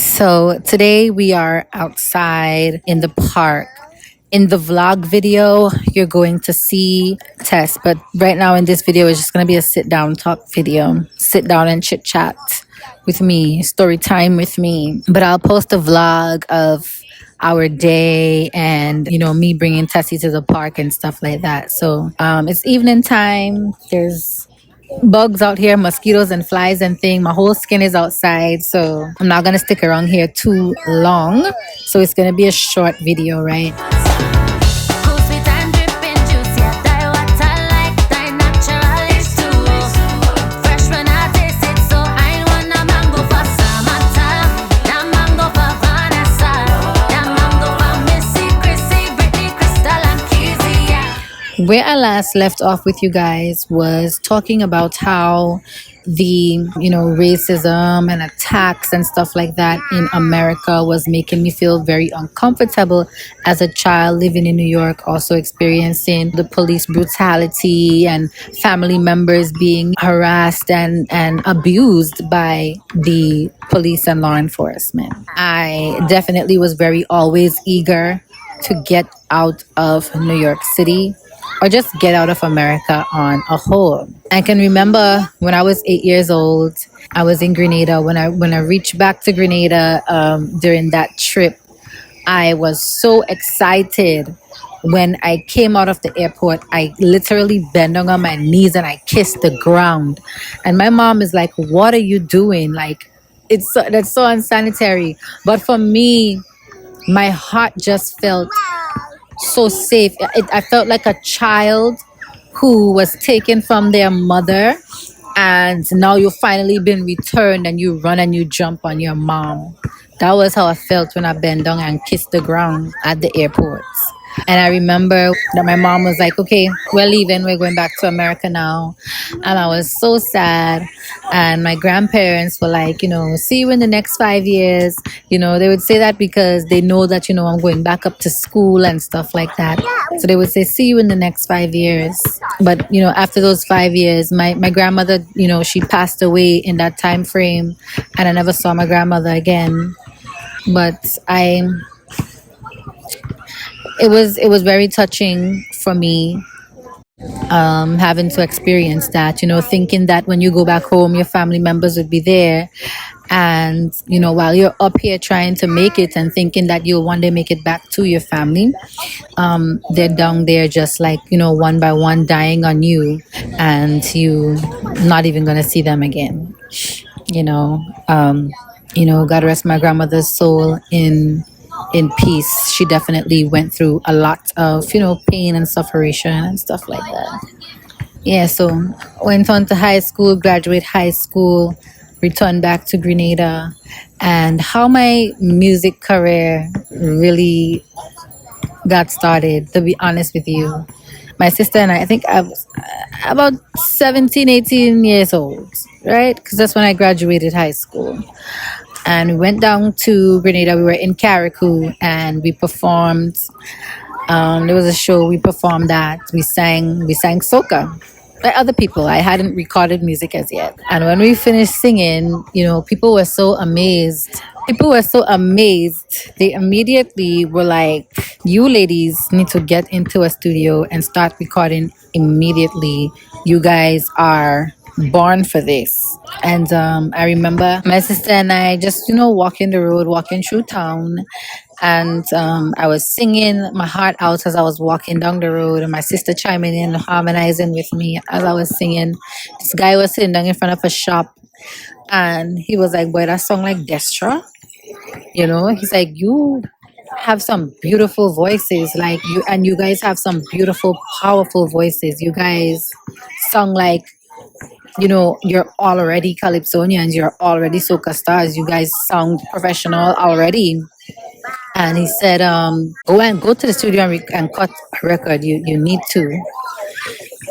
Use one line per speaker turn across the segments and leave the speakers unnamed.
So today we are outside in the park. In the vlog video, you're going to see Tess, but right now in this video, it's just going to be a sit down talk video. Sit down and chit chat with me, story time with me. But I'll post a vlog of our day and me bringing Tessie to the park and stuff like that. So it's evening time. There's bugs out here, mosquitoes and flies and thing. My whole skin is outside, so I'm not gonna stick around here too long. So it's gonna be a short video, right? Where I last left off with you guys was talking about how the racism and attacks and stuff like that in America was making me feel very uncomfortable as a child living in New York, also experiencing the police brutality and family members being harassed and abused by the police and law enforcement. I definitely was very always eager to get out of New York City or just get out of America on a whole. I can remember when I was 8 years old, I was in Grenada. When I reached back to Grenada during that trip, I was so excited. When I came out of the airport, I literally bent down on my knees and I kissed the ground. And my mom is like, "What are you doing? Like, that's so unsanitary." But for me, my heart just felt so safe. I felt like a child who was taken from their mother, and now you've finally been returned and you run and you jump on your mom. That was how I felt when I bent down and kissed the ground at the airport. And I remember that my mom was like, "Okay, we're leaving. We're going back to America now." And I was so sad. And my grandparents were like, "See you in the next 5 years." They would say that because they know that, I'm going back up to school and stuff like that. So they would say, "See you in the next 5 years." But, after those 5 years, my grandmother, she passed away in that time frame. And I never saw my grandmother again. But it was very touching for me, having to experience that, thinking that when you go back home your family members would be there, and while you're up here trying to make it and thinking that you'll one day make it back to your family, they're down there just like one by one dying on you, and you not even gonna see them again. you know God rest my grandmother's soul in peace. She definitely went through a lot of pain and suffering and stuff like that. Yeah, so went on to high school, graduate high school, returned back to Grenada, and how my music career really got started, to be honest with you. My sister and I think I was about 17, 18 years old, right? Because that's when I graduated high school. And we went down to Grenada. We were in Carriacou and we performed. There was a show we performed at. We sang soca by other people. I hadn't recorded music as yet. And when we finished singing, people were so amazed. People were so amazed. They immediately were like, "You ladies need to get into a studio and start recording immediately. You guys are born for this." And I remember my sister and I just, walking the road, walking through town. And I was singing my heart out as I was walking down the road, and my sister chiming in, harmonizing with me as I was singing. This guy was sitting down in front of a shop, and he was like, "Boy, that song like Destra." He's like, "You have some beautiful voices, like you, and you guys have some beautiful, powerful voices. You guys sung like, you're already Calypsonians, you're already soca stars. You guys sound professional already." And he said, go to the studio and cut a record. You need to."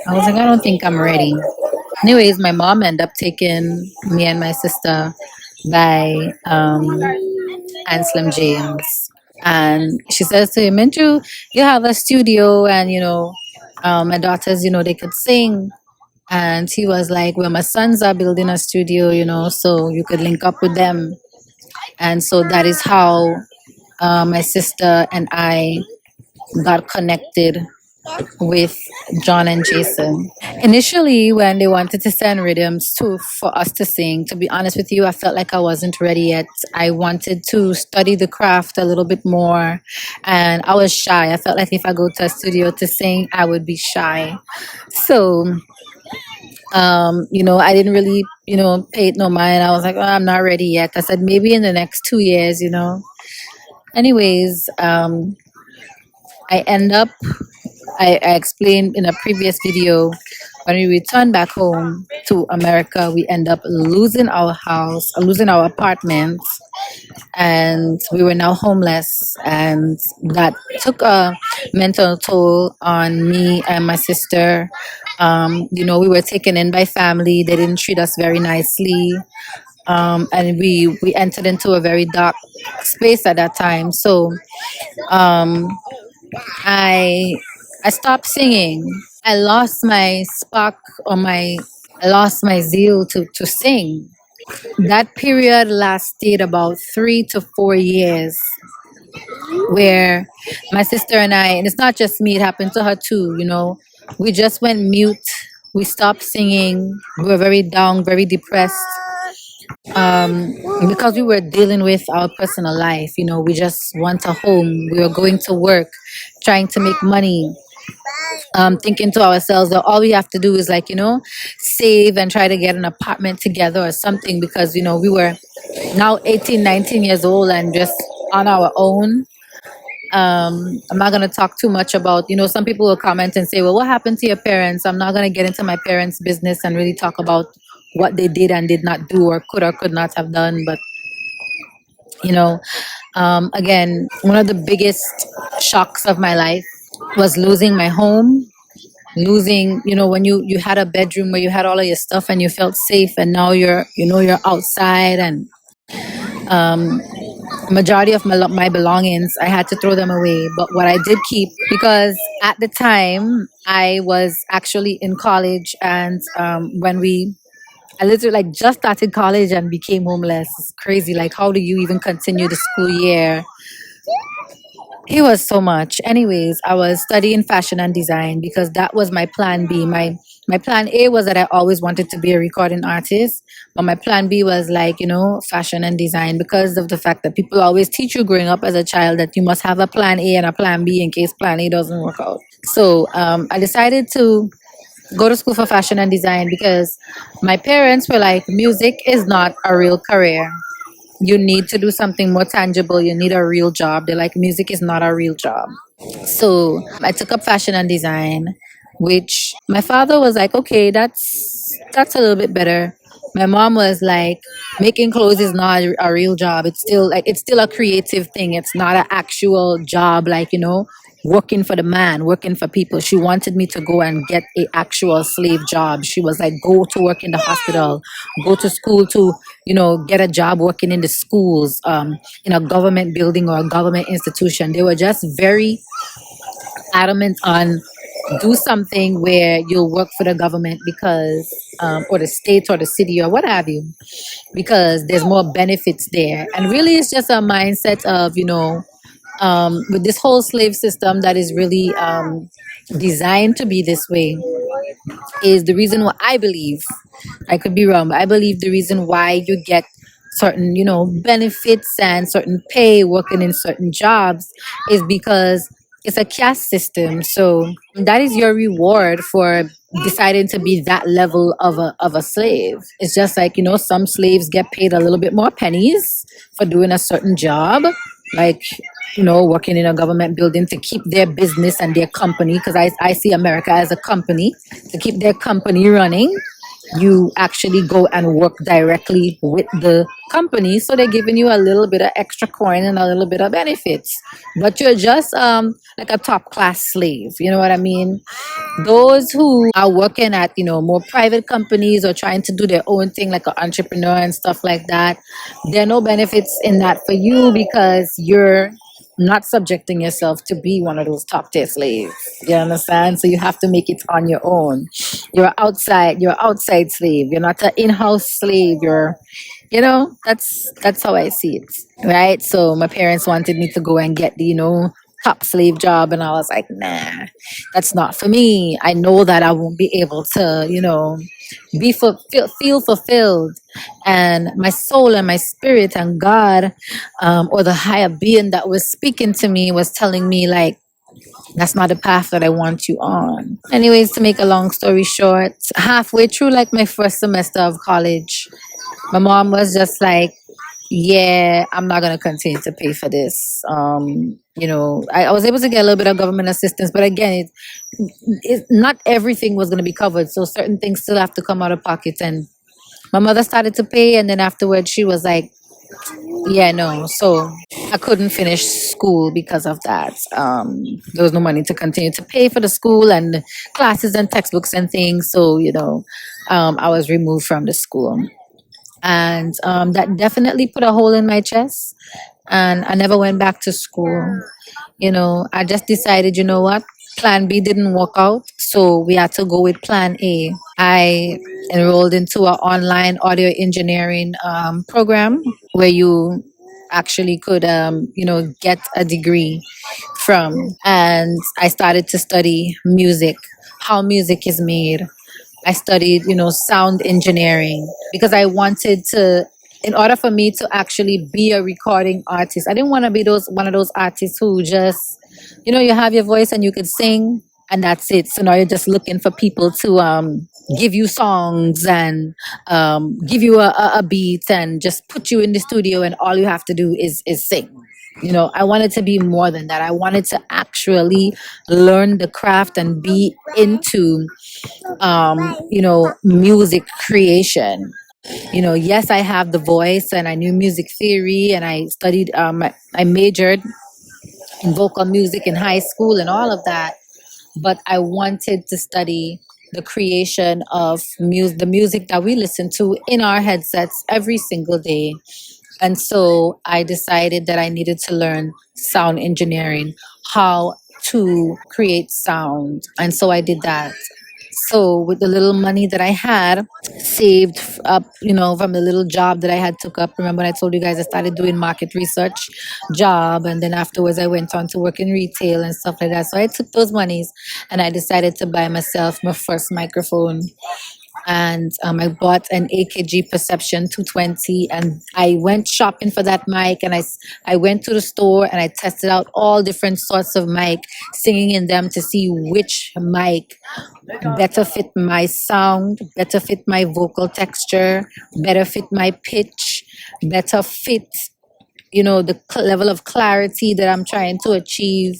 I was like, "I don't think I'm ready." Anyways, my mom ended up taking me and my sister by Anselm James. And she says to him, "Minju, you have a studio, and my daughters, they could sing." And he was like, "Well, my sons are building a studio, so you could link up with them." And so that is how my sister and I got connected with John and Jason. Initially, when they wanted to send rhythms to for us to sing, to be honest with you, I felt like I wasn't ready yet. I wanted to study the craft a little bit more, and I was shy. I felt like if I go to a studio to sing, I would be shy. So, I didn't really, pay it no mind. I was like, oh, I'm not ready yet. I said maybe in the next 2 years. Anyways, I end up I explained in a previous video, when we returned back home to America, we end up losing our house, losing our apartment, and we were now homeless. And that took a mental toll on me and my sister. We were taken in by family. They didn't treat us very nicely. And we entered into a very dark space at that time. So um, I I stopped singing. I lost my spark or my I lost my zeal to sing. That period lasted about 3 to 4 years, where my sister and I, and it's not just me, it happened to her too. We just went mute. We stopped singing. We were very down, very depressed, because we were dealing with our personal life. We just want a home. We were going to work, trying to make money, thinking to ourselves that all we have to do is like, save and try to get an apartment together or something, because, we were now 18, 19 years old and just on our own. I'm not going to talk too much about, some people will comment and say, well, what happened to your parents? I'm not going to get into my parents' business and really talk about what they did and did not do or could not have done. But, you know, again, one of the biggest shocks of my life was losing my home, losing, when you had a bedroom where you had all of your stuff and you felt safe, and now you're outside, and majority of my belongings, I had to throw them away. But what I did keep, because at the time I was actually in college, and I literally like just started college and became homeless. It's crazy. Like, how do you even continue the school year? It was so much. Anyways, I was studying fashion and design because that was my plan B. My plan A was that I always wanted to be a recording artist, but my plan B was like, fashion and design, because of the fact that people always teach you growing up as a child that you must have a plan A and a plan B in case plan A doesn't work out. So I decided to go to school for fashion and design because my parents were like, music is not a real career. You need to do something more tangible. You need a real job. They're like, music is not a real job. So I took up fashion and design, which my father was like, okay, that's a little bit better. My mom was like, making clothes is not a real job. It's still a creative thing. It's not an actual job, like, working for the man, working for people. She wanted me to go and get a actual slave job. She was like, go to work in the hospital, go to school to, get a job working in the schools, in a government building or a government institution. They were just very adamant on do something where you'll work for the government because, or the state or the city or what have you, because there's more benefits there. And really, it's just a mindset of, with this whole slave system that is really designed to be this way, is the reason why I believe, I could be wrong, but I believe the reason why you get certain, benefits and certain pay working in certain jobs is because it's a caste system. So that is your reward for deciding to be that level of a slave. It's just like, some slaves get paid a little bit more pennies for doing a certain job, like, working in a government building to keep their business and their company, because I see America as a company, to keep their company running. You actually go and work directly with the company, so they're giving you a little bit of extra coin and a little bit of benefits, but you're just like a top class slave, you know what I mean? Those who are working at, more private companies or trying to do their own thing like an entrepreneur and stuff like that, there are no benefits in that for you because you're not subjecting yourself to be one of those top tier slaves. You understand? So you have to make it on your own. You're outside slave. You're not an in-house slave. That's how I see it, right? So my parents wanted me to go and get the top slave job, and I was like, nah, that's not for me. I know that I won't be able to feel fulfilled, and my soul and my spirit and God, or the higher being that was speaking to me was telling me like, that's not the path that I want you on. Anyways, to make a long story short, halfway through like my first semester of college, my mom was just like, yeah, I'm not gonna continue to pay for this. I was able to get a little bit of government assistance, but again, not everything was gonna be covered. So certain things still have to come out of pocket. And my mother started to pay, and then afterwards she was like, yeah, no. So I couldn't finish school because of that. There was no money to continue to pay for the school and classes and textbooks and things. So I was removed from the school, and that definitely put a hole in my chest. And I never went back to school. I just decided, you know what? Plan B didn't work out, so we had to go with Plan A. I enrolled into an online audio engineering program where you actually could, get a degree from. And I started to study music, how music is made. I studied, sound engineering because I wanted to, in order for me to actually be a recording artist, I didn't want to be one of those artists who just, you have your voice and you could sing and that's it. So now you're just looking for people to give you songs and give you a beat and just put you in the studio and all you have to do is sing. I wanted to be more than that. I wanted to actually learn the craft and be into music creation. Yes, I have the voice and I knew music theory and I studied, I majored in vocal music in high school and all of that, but I wanted to study the creation of the music that we listen to in our headsets every single day. And so I decided that I needed to learn sound engineering, how to create sound. And so I did that. So with the little money that I had saved up, from the little job that I had took up. Remember when I told you guys I started doing market research job, and then afterwards I went on to work in retail and stuff like that. So I took those monies and I decided to buy myself my first microphone, and I bought an AKG Perception 220, and I went shopping for that mic, and I went to the store and I tested out all different sorts of mic, singing in them to see which mic better fit my sound, better fit my vocal texture, better fit my pitch, better fit the level of clarity that I'm trying to achieve.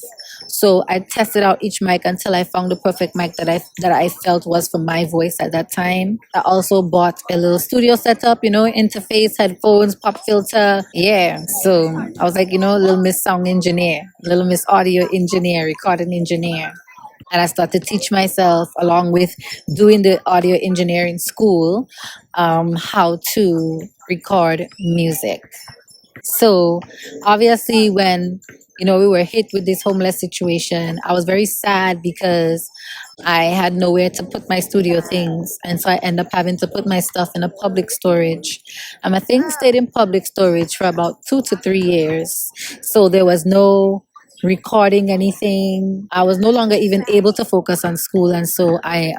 So I tested out each mic until I found the perfect mic that I felt was for my voice at that time. I also bought a little studio setup, interface, headphones, pop filter. Yeah. So I was like, little Miss Sound Engineer, little Miss Audio Engineer, recording engineer. And I started to teach myself, along with doing the audio engineering school, how to record music. So obviously, when we were hit with this homeless situation, I was very sad because I had nowhere to put my studio things, and so I ended up having to put my stuff in a public storage. And my things stayed in public storage for about 2 to 3 years. So there was no recording anything. I was no longer even able to focus on school, and so I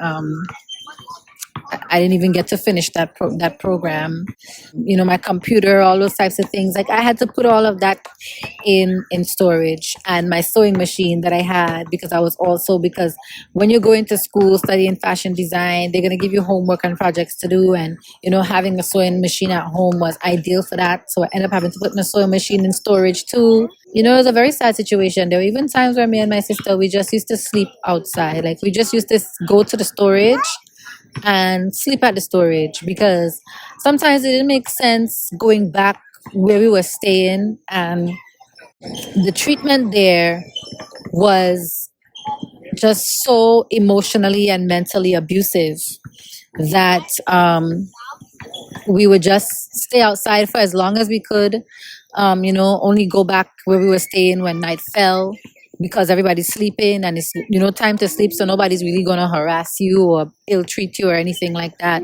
didn't even get to finish that program. My computer, all those types of things. Like I had to put all of that in storage, and my sewing machine that I had, because when you go into school studying fashion design, they're gonna give you homework and projects to do, and having a sewing machine at home was ideal for that. So I ended up having to put my sewing machine in storage too. It was a very sad situation. There were even times where me and my sister, we just used to sleep outside. Like we just used to go to the storage and sleep at the storage because sometimes it didn't make sense going back where we were staying, and the treatment there was just so emotionally and mentally abusive that we would just stay outside for as long as we could, only go back where we were staying when night fell. because everybody's sleeping and it's time to sleep, so nobody's really gonna harass you or ill treat you or anything like that.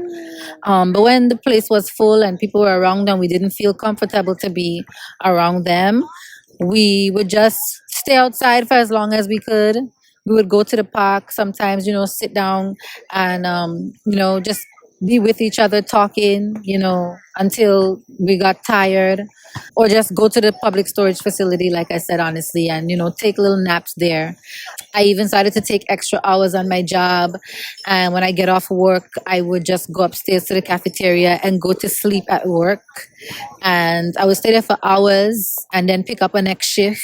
But when the place was full and people were around and we didn't feel comfortable to be around them, we would just stay outside for as long as we could. We would go to the park sometimes, sit down and just be with each other talking, until we got tired, or just go to the public storage facility, like I said, honestly, and take little naps there. I even started to take extra hours on my job. And when I get off work, I would just go upstairs to the cafeteria and go to sleep at work. And I would stay there for hours and then pick up a next shift,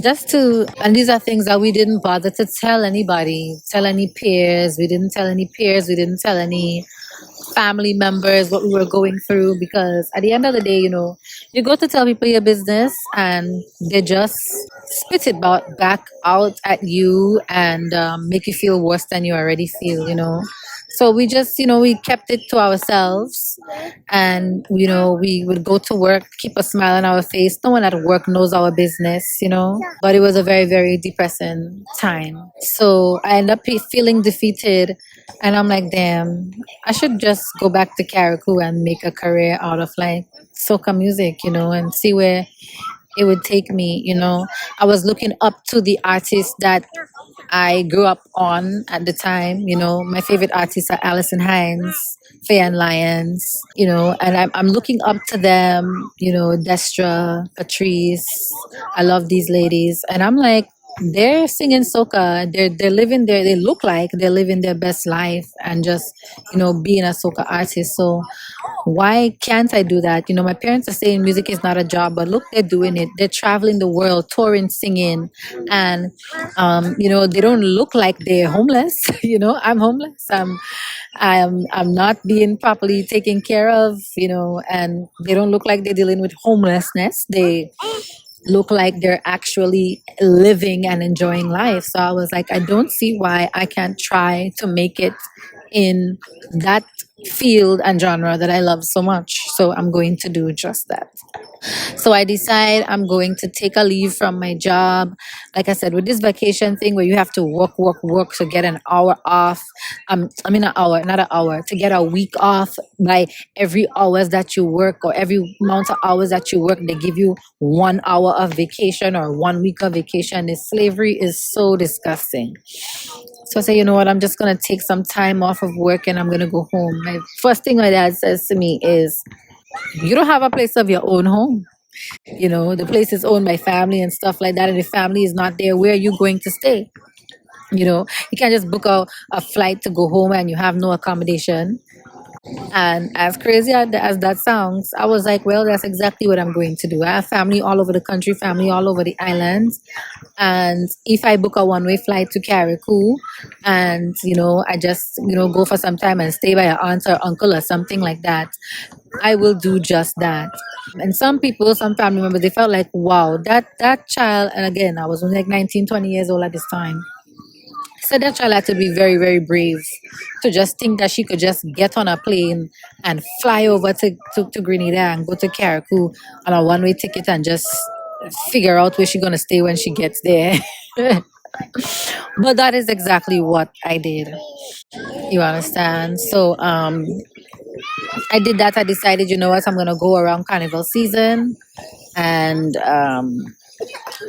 just to, and these are things that we didn't bother to tell anybody, tell any peers. We didn't tell any peers. We didn't tell any family members what we were going through, because at the end of the day, you go to tell people your business and they just spit it back out at you and make you feel worse than you already feel, so we just, we kept it to ourselves, and we would go to work, keep a smile on our face. No one at work knows our business, but it was a very, very depressing time. So I ended up feeling defeated, and I'm like, damn, I should just go back to Carriacou and make a career out of like soca music, and see where it would take me. I was looking up to the artists that I grew up on at the time. My favorite artists are Alison Hines, Faye and Lyons, and I'm looking up to them, Destra, Patrice. I love these ladies. And I'm like, they're singing soca. They're living their. They look like they're living their best life and just being a soca artist. So why can't I do that? My parents are saying music is not a job, but look, they're doing it. They're traveling the world, touring, singing, and they don't look like they're homeless. I'm homeless. I'm not being properly taken care of. And they don't look like they're dealing with homelessness. They look like they're actually living and enjoying life. So I was like, I don't see why I can't try to make it in that field and genre that I love so much. So I'm going to do just that. So I decide I'm going to take a leave from my job. Like I said, with this vacation thing where you have to work, work, work to get an hour off. I mean, an hour, not an hour, to get a week off by every hours that you work, or every amount of hours that you work, they give you 1 hour of vacation or 1 week of vacation. This slavery is so disgusting. So I say, you know what, I'm just going to take some time off of work and I'm going to go home. My first thing my dad says to me is, you don't have a place of your own home. The place is owned by family and stuff like that. And if family is not there, where are you going to stay? You can't just book a flight to go home and you have no accommodation. And as crazy as that sounds, I was like, well, that's exactly what I'm going to do. I have family all over the country, family all over the islands. And if I book a one-way flight to Carriacou and, I just, go for some time and stay by an aunt or uncle or something like that, I will do just that. And some people, some family members, they felt like, wow, that child, and again, I was only like 19, 20 years old at this time. So that child had to be very, very brave to just think that she could just get on a plane and fly over to Grenada and go to Carriacou on a one-way ticket and just figure out where she's going to stay when she gets there. But that is exactly what I did. You understand? So I did that. I decided, you know what, I'm going to go around carnival season and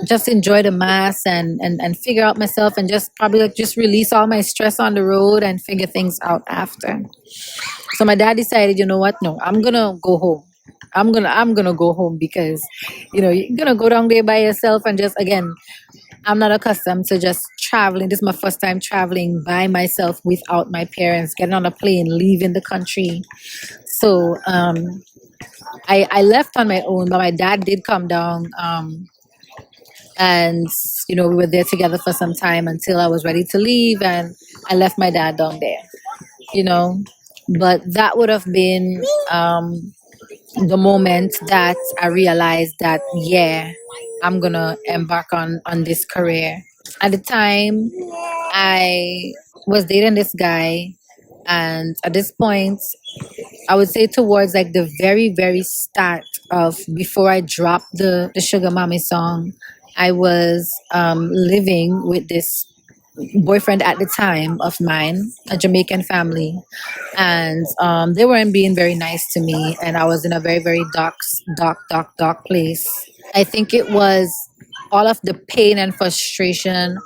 just enjoy the mass and figure out myself, and just probably like just release all my stress on the road and figure things out after. So my dad decided, you know what, no, I'm gonna go home. I'm gonna go home because you're gonna go down there by yourself, and just again, I'm not accustomed to just traveling. This is my first time traveling by myself without my parents, getting on a plane, leaving the country. So I left on my own, but my dad did come down. And we were there together for some time until I was ready to leave, and I left my dad down there. But that would have been the moment that I realized that, yeah, I'm gonna embark on this career. At the time, I was dating this guy, and at this point, I would say towards like the very, very start of before I dropped the Sugar Mommy song, I was living with this boyfriend at the time of mine, a Jamaican family, and they weren't being very nice to me, and I was in a very, very dark place. I think it was all of the pain and frustration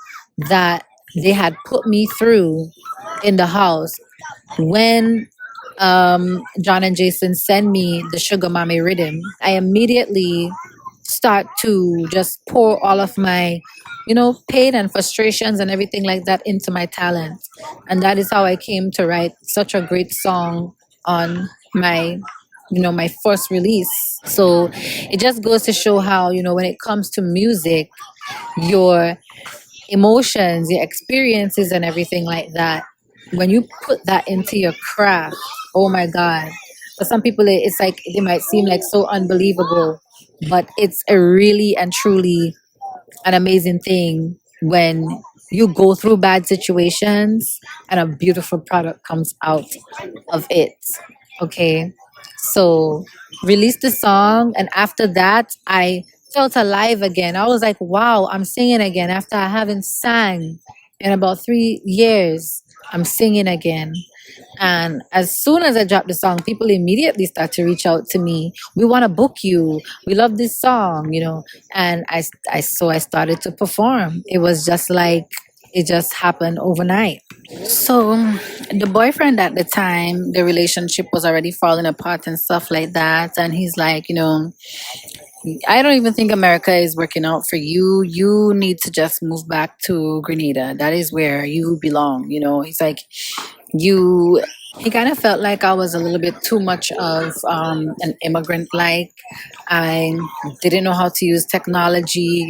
that they had put me through in the house when John and Jason send me the Sugar Mommy rhythm. I immediately start to just pour all of my, pain and frustrations and everything like that into my talent. And that is how I came to write such a great song on my, my first release. So it just goes to show how, when it comes to music, your emotions, your experiences, and everything like that, when you put that into your craft, oh my God. For some people, it's like they might seem like so unbelievable, but it's a really and truly an amazing thing when you go through bad situations and a beautiful product comes out of it. Okay. So released the song, and after that I felt alive again. I was like, wow, I'm singing again after I haven't sang in about 3 years. I'm singing again. And as soon as I dropped the song, people immediately start to reach out to me. We want to book you. We love this song. And so I started to perform. It was just like it just happened overnight. So the boyfriend at the time, the relationship was already falling apart and stuff like that. And he's like, I don't even think America is working out for you. You need to just move back to Grenada. That is where you belong. He's like, you. He kind of felt like I was a little bit too much of an immigrant. Like I didn't know how to use technology.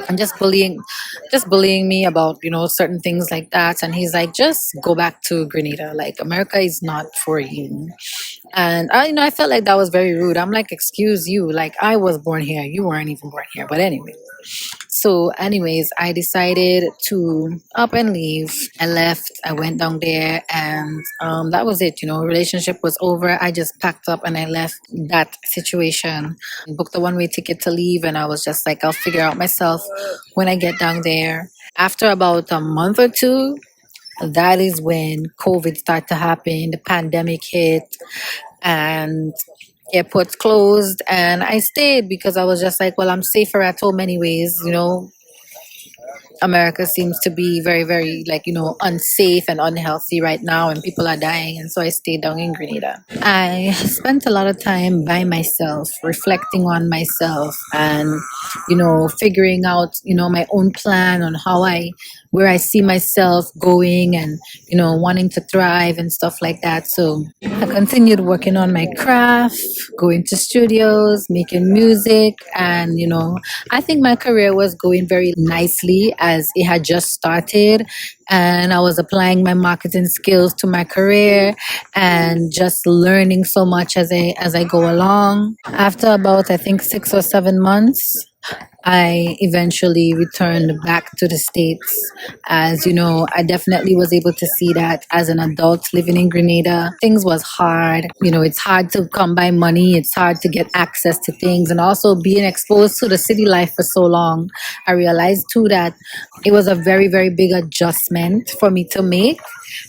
And just bullying me about certain things like that. And he's like, just go back to Grenada. Like America is not for you. And I felt like that was very rude. I'm like, excuse you, like I was born here, you weren't even born here. But anyway, so anyways, I decided to up and leave. I left. I went down there, and that was it. Relationship was over. I just packed up and I left that situation. Booked a one-way ticket to leave, and I was just like, I'll figure out myself when I get down there. After about a month or two, that is when COVID started to happen. The pandemic hit, and airports closed, and I stayed because I was just like, well, I'm safer at home anyways. America seems to be very, very like, unsafe and unhealthy right now, and people are dying. And so I stayed down in Grenada. I spent a lot of time by myself, reflecting on myself and, figuring out, my own plan on where I see myself going and, wanting to thrive and stuff like that. So I continued working on my craft, going to studios, making music, and, I think my career was going very nicely as it had just started, and I was applying my marketing skills to my career and just learning so much as I go along. After about, I think, 6 or 7 months, I eventually returned back to the States. As you know, I definitely was able to see that as an adult living in Grenada, things was hard. It's hard to come by money, it's hard to get access to things, and also being exposed to the city life for so long, I realized too that it was a very, very big adjustment for me to make,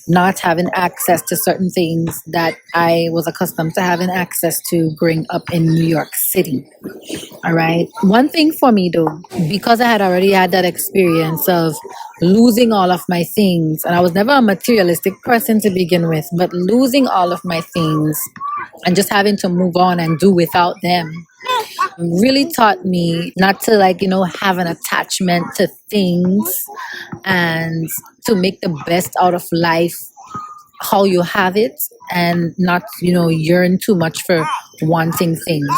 not having access to certain things that I was accustomed to having access to growing up in New York City. All right. One thing for me though, because I had already had that experience of losing all of my things, and I was never a materialistic person to begin with, but losing all of my things and just having to move on and do without them really taught me not to have an attachment to things, and to make the best out of life how you have it, and not yearn too much for wanting things.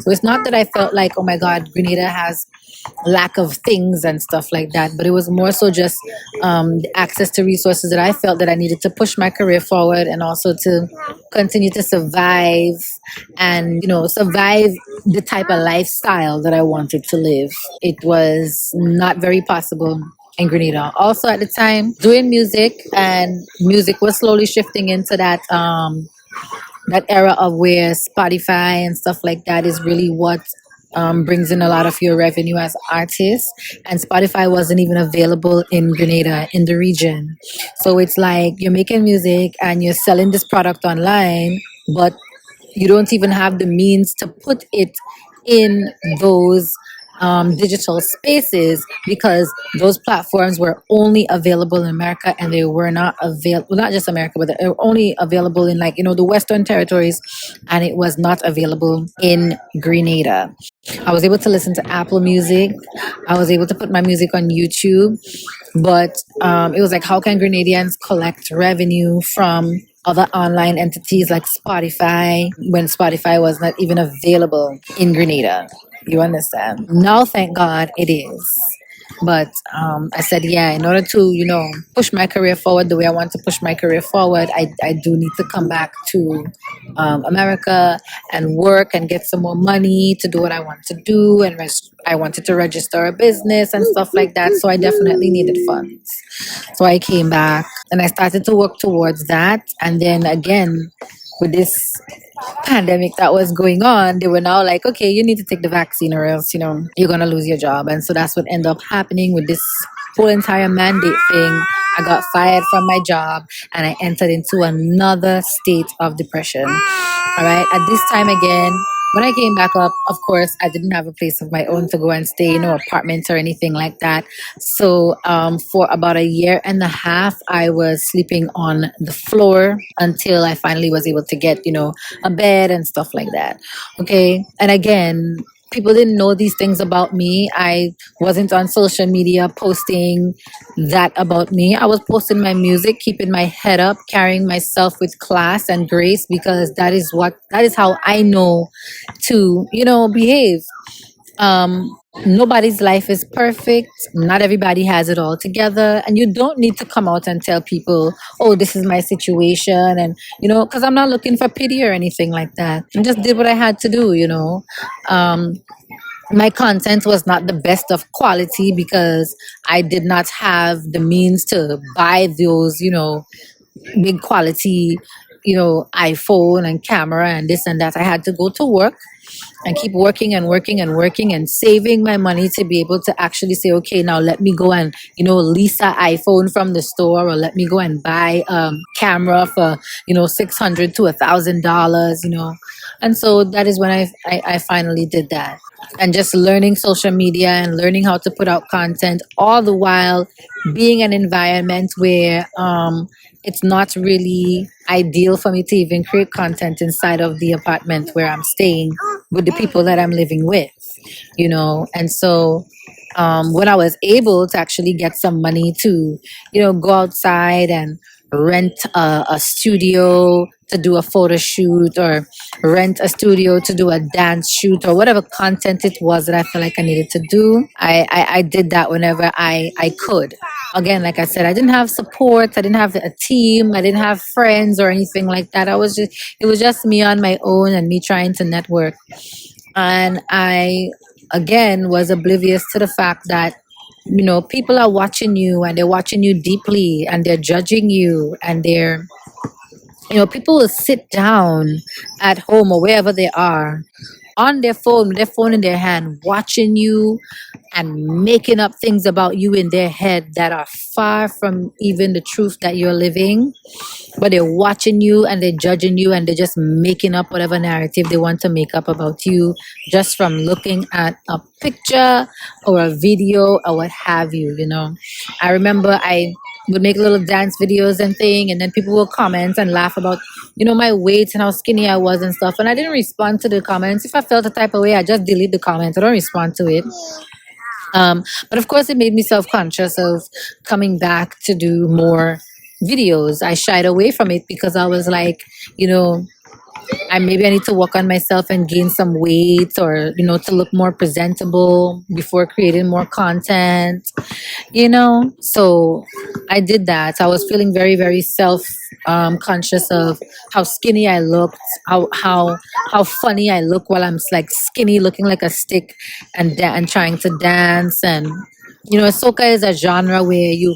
So it's not that I felt like, oh my God, Grenada has lack of things and stuff like that, but it was more so just the access to resources that I felt that I needed to push my career forward, and also to continue to survive, and survive the type of lifestyle that I wanted to live. It was not very possible in Grenada. Also at the time, doing music, and music was slowly shifting into that era of where Spotify and stuff like that is really what brings in a lot of your revenue as artists. And Spotify wasn't even available in Grenada, in the region. So it's like you're making music and you're selling this product online, but you don't even have the means to put it in those digital spaces, because those platforms were only available in America, and they were not available, not just America, but they were only available in, like, the Western territories, and it was not available in Grenada. I was able to listen to Apple Music. I was able to put my music on YouTube, but it was like, how can Grenadians collect revenue from other online entities like Spotify when Spotify was not even available in Grenada? You understand? Now, thank God it is. But I said, yeah, in order to, push my career forward the way I want to push my career forward, I do need to come back to America and work and get some more money to do what I want to do. And I wanted to register a business and stuff like that. So I definitely needed funds. So I came back and I started to work towards that. And then again, with this pandemic that was going on, they were now like, okay, you need to take the vaccine or else, you're going to lose your job. And so that's what ended up happening with this whole entire mandate thing. I got fired from my job and I entered into another state of depression. All right. At this time again, when I came back up, of course, I didn't have a place of my own to go and stay, no apartments or anything like that. So for about a year and a half, I was sleeping on the floor until I finally was able to get, a bed and stuff like that. Okay. And again, people didn't know these things about me. I wasn't on social media posting that about me. I was posting my music, keeping my head up, carrying myself with class and grace, because that is how I know to, behave. Nobody's life is perfect. Not everybody has it all together. And you don't need to come out and tell people, oh, this is my situation. And, because I'm not looking for pity or anything like that. I just did what I had to do. My content was not the best of quality because I did not have the means to buy those, big quality, iPhone and camera and this and that. I had to go to work and keep working and working and working and saving my money to be able to actually say, okay, now let me go and, lease an iPhone from the store, or let me go and buy camera for, $600 to $1,000, And so that is when I finally did that. And just learning social media and learning how to put out content, all the while being an environment where it's not really ideal for me to even create content inside of the apartment where I'm staying with the people that I'm living with, And so when I was able to actually get some money to, go outside and rent a studio to do a photo shoot, or rent a studio to do a dance shoot, or whatever content it was that I felt like I needed to do, I did that whenever I could. Again, like I said, I didn't have support. I didn't have a team. I didn't have friends or anything like that. It was just me on my own and me trying to network. And I, again, was oblivious to the fact that, people are watching you, and they're watching you deeply, and they're judging you, and people will sit down at home or wherever they are on their phone, with their phone in their hand, watching you and making up things about you in their head that are far from even the truth that you're living. But they're watching you and they're judging you, and they're just making up whatever narrative they want to make up about you just from looking at a picture or a video or what have you. I remember I would make little dance videos and thing, and then people will comment and laugh about, my weight and how skinny I was and stuff. And I didn't respond to the comments. If I felt a type of way, I just delete the comment. I don't respond to it. But of course, it made me self-conscious of coming back to do more videos. I shied away from it because I was like, maybe I need to work on myself and gain some weight, or to look more presentable before creating more content. So I did that. I was feeling very, very self conscious of how skinny I looked, how funny I look while I'm like skinny, looking like a stick, and trying to dance. And soca is a genre where you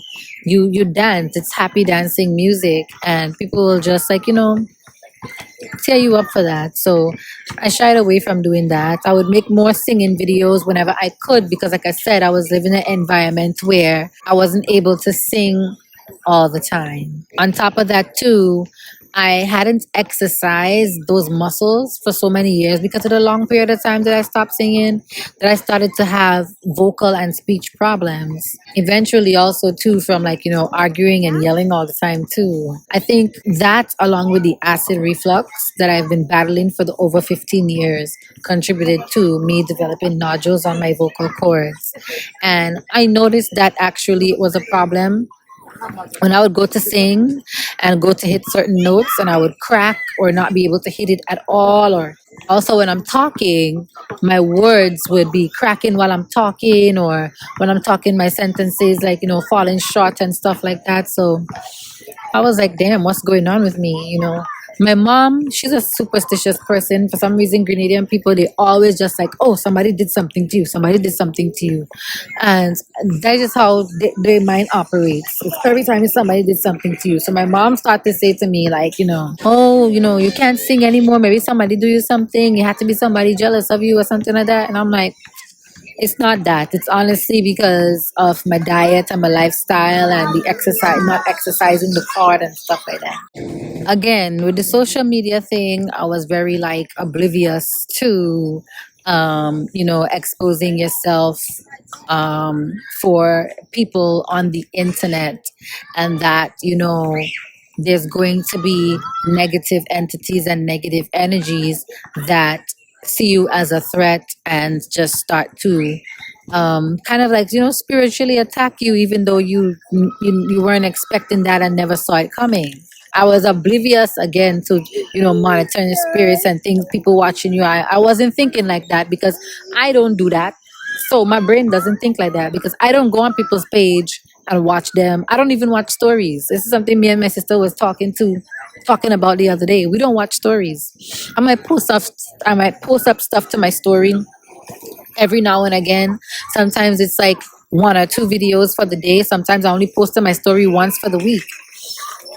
dance. It's happy dancing music, and people will just like tear you up for that. So I shied away from doing that. I would make more singing videos whenever I could because, like I said, I was living in an environment where I wasn't able to sing all the time. On top of that, too, I hadn't exercised those muscles for so many years because of the long period of time that I stopped singing, that I started to have vocal and speech problems. Eventually, also, too, from like, arguing and yelling all the time, too. I think that, along with the acid reflux that I've been battling for the over 15 years, contributed to me developing nodules on my vocal cords. And I noticed that actually it was a problem when I would go to sing and go to hit certain notes and I would crack or not be able to hit it at all. Or also when I'm talking, my words would be cracking while I'm talking, or when I'm talking, my sentences like, falling short and stuff like that. So I was like, damn, what's going on with me? My mom, she's a superstitious person. For some reason, Grenadian people, they always just like, oh, somebody did something to you. Somebody did something to you. And that's just how their mind operates. It's every time somebody did something to you. So my mom started to say to me, like, oh, you can't sing anymore. Maybe somebody do you something. It had to be somebody jealous of you or something like that. And I'm like, it's not that. It's honestly because of my diet and my lifestyle and the exercise, not exercising the cord and stuff like that. Again, with the social media thing, I was very like oblivious to, exposing yourself for people on the internet, and that, there's going to be negative entities and negative energies that see you as a threat and just start to kind of like spiritually attack you, even though you weren't expecting that and never saw it coming. I was oblivious again to monitoring spirits and things, people watching you. I wasn't thinking like that because I don't do that. So my brain doesn't think like that because I don't go on people's page and watch them. I don't even watch stories. This is something me and my sister was talking about the other day. We don't watch stories. I might post up stuff to my story every now and again. Sometimes it's like one or two videos for the day. Sometimes I only post to my story once for the week.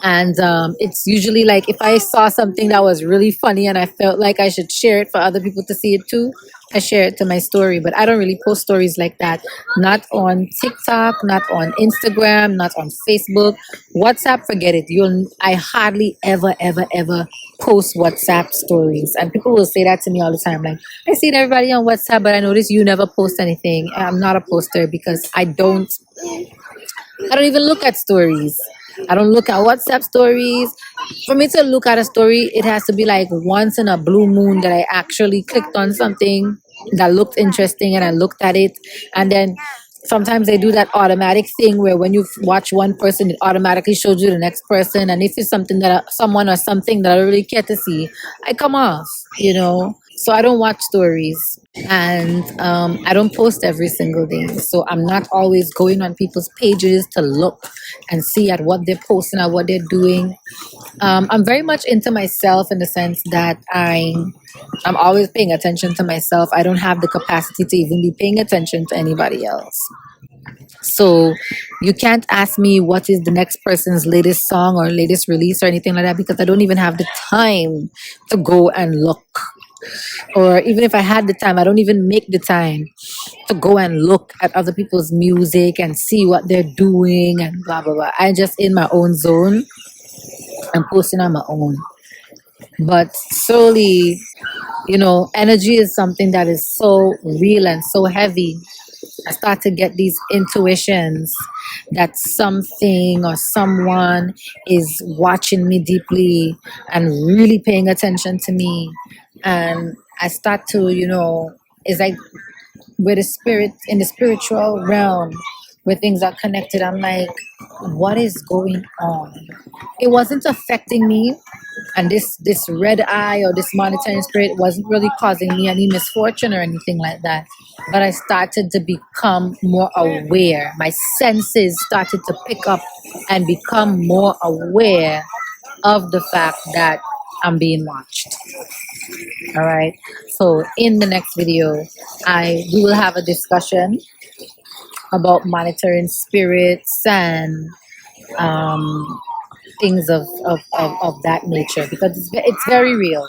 And it's usually like if I saw something that was really funny and I felt like I should share it for other people to see it too, I share it to my story. But I don't really post stories like that. Not on TikTok, not on Instagram, not on Facebook. WhatsApp, forget it. I hardly ever post WhatsApp stories. And people will say that to me all the time. Like, I see everybody on WhatsApp, but I notice you never post anything. I'm not a poster because I don't even look at stories. I don't look at WhatsApp stories. For me to look at a story, it has to be like once in a blue moon that I actually clicked on something that looked interesting and I looked at it. And then sometimes they do that automatic thing where when you watch one person, it automatically shows you the next person. And if it's something someone or something that I really care to see, I come off. So I don't watch stories, and I don't post every single day. So I'm not always going on people's pages to look and see at what they're posting or what they're doing. I'm very much into myself in the sense that I'm always paying attention to myself. I don't have the capacity to even be paying attention to anybody else. So you can't ask me what is the next person's latest song or latest release or anything like that because I don't even have the time to go and look. Or even if I had the time, I don't even make the time to go and look at other people's music and see what they're doing and blah blah blah. I just in my own zone and posting on my own. But slowly, energy is something that is so real and so heavy. I start to get these intuitions that something or someone is watching me deeply and really paying attention to me. And I start to, it's like with the spirit in the spiritual realm where things are connected. I'm like, what is going on? It wasn't affecting me, and this red eye or this monitoring spirit wasn't really causing me any misfortune or anything like that. But I started to become more aware. My senses started to pick up and become more aware of the fact that I'm being watched. All right. So in the next video, we will have a discussion about monitoring spirits and things of that nature, because it's very real.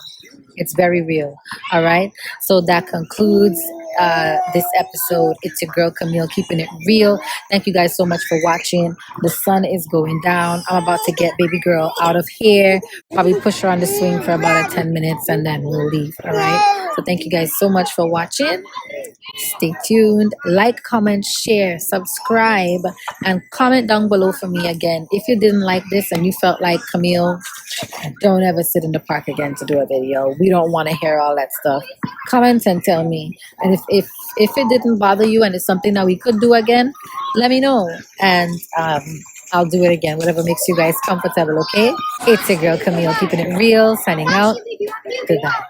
It's very real. All right. So that concludes this episode. It's your girl Camille, keeping it real. Thank you guys so much for watching. The sun is going down. I'm about to get baby girl out of here. Probably push her on the swing for about 10 minutes and then we'll leave. All right. So thank you guys so much for watching. Stay tuned. Like, comment, share, subscribe, and comment down below for me again. If you didn't like this and you felt like Camille, don't ever sit in the park again to do a video. We don't want to hear all that stuff. Comment and tell me. And if it didn't bother you and it's something that we could do again, let me know. And I'll do it again. Whatever makes you guys comfortable, okay? It's your girl Camille, keeping it real, signing out. Goodbye.